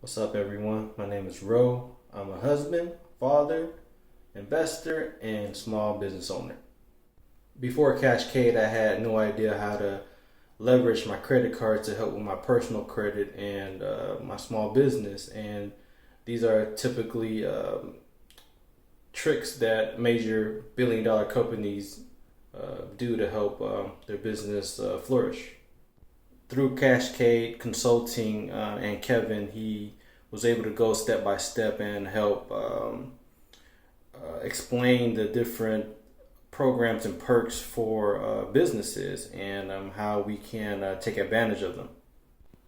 What's up, everyone? My name is Ro. I'm a husband, father, investor, and small business owner. Before Cade, I had no idea how to leverage my credit card to help with my personal credit and my small business. And these are typically tricks that major billion-dollar companies do to help their business flourish. Through Cade Consulting and Kevin, he was able to go step by step and help explain the different programs and perks for businesses and how we can take advantage of them.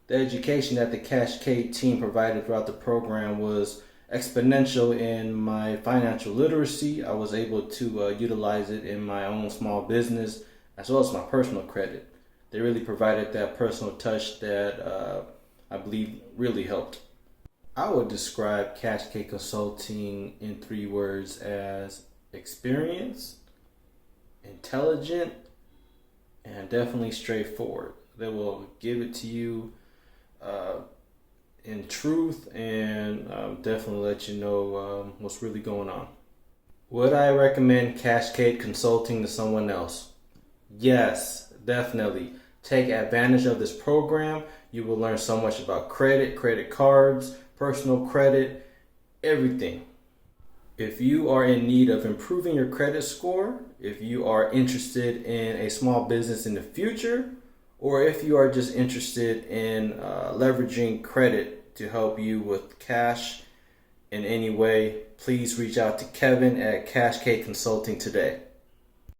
The education that the Cade team provided throughout the program was exponential in my financial literacy. I was able to utilize it in my own small business as well as my personal credit. They really provided that personal touch that I believe really helped. I would describe Cade Consulting in 3 words as experience, intelligent, and definitely straightforward. They will give it to you in truth and definitely let you know what's really going on. Would I recommend Cade Consulting to someone else? Yes, definitely. Take advantage of this program. You will learn so much about credit cards, personal credit, everything. If you are in need of improving your credit score, if you are interested in a small business in the future, or if you are just interested in leveraging credit to help you with cash in any way, please reach out to Kevin at Cade Consulting today.